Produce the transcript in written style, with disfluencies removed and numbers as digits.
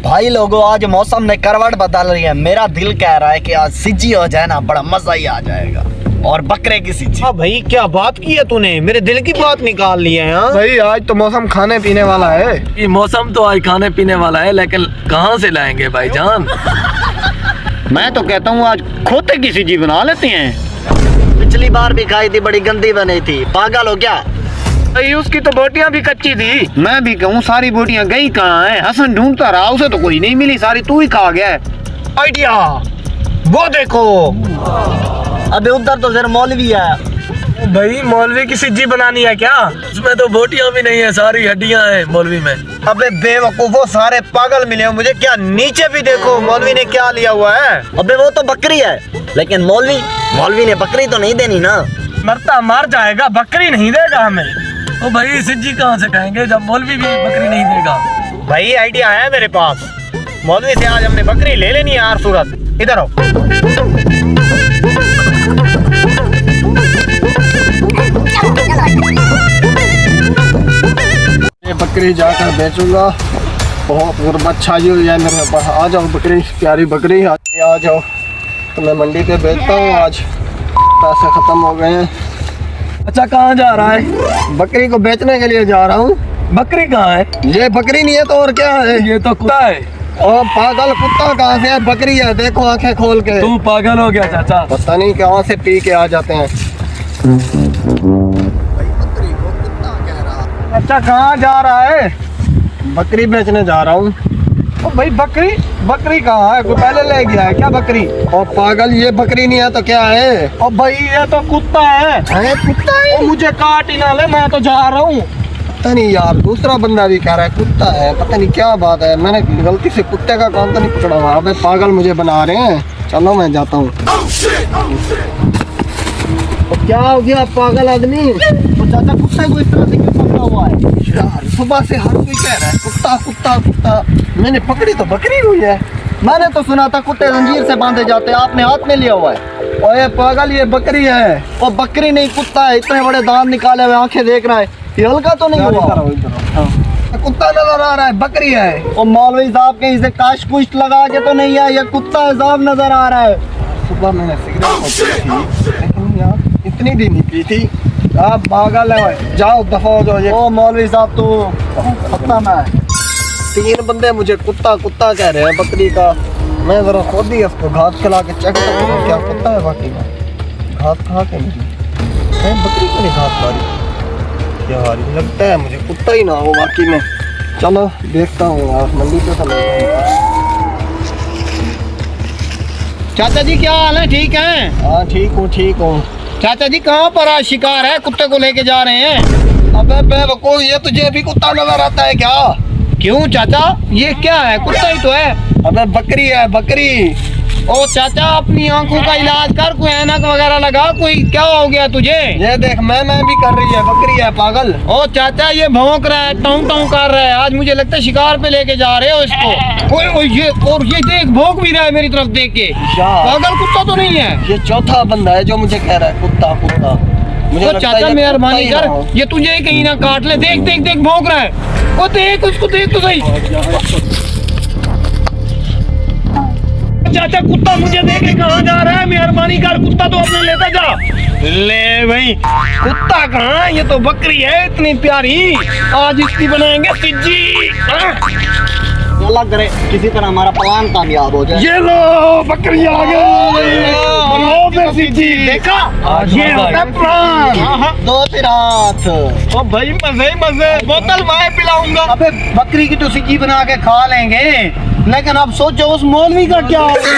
भाई लोगों, आज मौसम ने करवट बदल रही है। मेरा दिल कह रहा है कि आज सिज्जी हो जाए ना, बड़ा मजा ही आ जाएगा। और बकरे की सिज्जी। हाँ भाई, क्या बात की है तूने, मेरे दिल की बात निकाल ली है। हाँ भाई आज तो मौसम खाने पीने वाला है। ये मौसम तो आज खाने पीने वाला है, लेकिन कहाँ से लाएंगे भाईजान? मैं तो कहता हूँ आज खोते की सिज्जी बना लेते हैं। पिछली बार भी खाई थी, बड़ी गंदी बनी थी। पागल हो क्या? भाई उसकी तो बोटियां भी कच्ची थी। मैं भी कहूँ सारी बोटियां गई कहाँ है? हसन ढूंढता रहा, उसे तो कोई नहीं मिली, सारी तू ही खा गया। आइडिया, वो देखो। अबे उधर तो सिर्फ मौलवी है। भाई मौलवी की सिज्जी बनानी है क्या? उसमें तो बोटियां भी नहीं है, सारी हड्डियां हैं मौलवी में। अबे बेवकूफो, सारे पागल मिले हो मुझे क्या? नीचे भी देखो मौलवी ने क्या लिया हुआ है। अबे वो तो बकरी है, लेकिन मौलवी ने बकरी तो नहीं देनी ना। मरता मार जाएगा, बकरी नहीं देगा हमें। ओ भाई सिज्जी कहाँ से खाएंगे जब मौलवी भी बकरी नहीं देगा? भाई आइडिया है मेरे पास, मौलवी से आज हमने बकरी ले लेनी है हर सूरत। इधर आओ। ये बकरी जाकर बेचूंगा, बहुत गुर्बत छाई हुई है मेरे ऊपर। आ जाओ बकरी, प्यारी बकरी आ जाओ। तो मैं मंडी पे बेचता हूँ, आज पैसे खत्म हो गए हैं। अच्छा कहाँ जा रहा है? बकरी को बेचने के लिए जा रहा हूँ। बकरी कहाँ है? ये बकरी नहीं है तो और क्या है? ये तो कुत्ता है। और पागल, कुत्ता कहाँ से है? बकरी है, देखो आंखें खोल के। तू पागल हो गया चाचा। पता नहीं कहाँ से पी के आ जाते हैं। अच्छा कहाँ जा रहा है? बकरी बेचने जा रहा हूँ। ओ भाई बकरी कहाँ है? कोई पहले ले गया है क्या बकरी? और पागल, ये बकरी नहीं है तो क्या है? ओ भाई ये तो कुत्ता है। कुत्ता है? ओ मुझे काट ही ना ले, मैं तो जा रहा हूँ। पता नहीं यार, दूसरा बंदा भी कह रहा है कुत्ता है। पता नहीं क्या बात है, मैंने गलती से कुत्ते का काम तो नहीं पकड़ा हुआ। अबे पागल मुझे बना रहे हैं। चलो मैं जाता हूँ। तो क्या हो गया पागल आदमी? तो चाचा कुत्ते को इस तरह से क्यों पकड़ा हुआ है? यार सुबह से हर कोई कह रहा है कुत्ता कुत्ता कुत्ता। मैंने पकड़ी तो बकरी हुई है। मैंने तो सुना था कुत्ते जंजीर से बांधे जाते हैं, आपने हाथ में लिया हुआ है। ओए पागल, ये बकरी है। और बकरी नहीं कुत्ता है, इतने बड़े दांत निकाले हुए, आंखें देख रहा है, ये हल्का तो नहीं हुआ? कुत्ता नजर आ रहा है, बकरी है। और मौलवी साहब के इसे काश कुछ लगा के तो नहीं है, ये कुत्ता है साहब नजर आ रहा है। सुबह मैंने सिगरेट पी थी, लेकिन यार इतनी भी नहीं पी थी। आप पागल है, जाओ दफा हो जाओ। ये ओ मौलवी साहब तो पता ना है। 3 बंदे मुझे कुत्ता कुत्ता कह रहे हैं बकरी का। मैं जरा खुद ही उसको घास खिला के चेक करूँ क्या कुत्ता है बाकी में। घास खा के नहीं है, बकरी को नहीं घास खा रही यार, लगता है मुझे कुत्ता ही ना हो बाकी में। चलो देखता हूँ यार, मंडी पे चलो। चाचा जी क्या हाल है? ठीक है? हाँ ठीक हूँ। चाचा जी कहाँ पर आज शिकार है? कुत्ते को लेके जा रहे हैं? अबे बेवकूफ, ये तुझे भी कुत्ता नजर आता है क्या? क्यों चाचा, ये क्या है? कुत्ता ही तो है। अबे बकरी है, बकरी। ओ चाचा अपनी आंखों का इलाज कर, कोई ऐनक वगैरह लगा, कोई क्या हो गया तुझे? ये देख मैं भी कर रही है, बकरी है पागल। ओ चाचा ये भौंक रहा है, टों टों कर रहा है, आज मुझे लगता है शिकार पे लेके जा रहे हो इसको। ओए ये देख भौंक भी रहा है मेरी तरफ देख के। पागल कुत्ता तो नहीं है? ये चौथा बंदा है जो मुझे कह रहा है कुत्ता कुत्ता। मुझे तो लगता है चाचा ये मेहरबानी कुत्ता ही कर, ना हो। ये तुझे कहीं ना काट ले। देख देख देख भौंक रहा है, ओ देख उसको, देख तो सही। चाचा कुत्ता मुझे देख के कहाँ जा रहा है? मेहरबानी कर, कुत्ता तो अपने लेता जा। ले भाई, कुत्ता कहाँ, ये तो बकरी है इतनी प्यारी, आज इसकी बनाएंगे सिज्जी। अल्लाह करे किसी तरह हमारा प्लान कामयाब हो जाए। ये लो बकरी आ गई, बनाओ फिर सिज्जी। देखा, ये होता है प्लान। दो तिरात। ओ भाई मजे ही मजे, बोतल मैं पिलाऊंगा। अबे बकरी की तो सिक्की बना के खा लेंगे, लेकिन अब सोचो उस मौलवी का क्या होगा।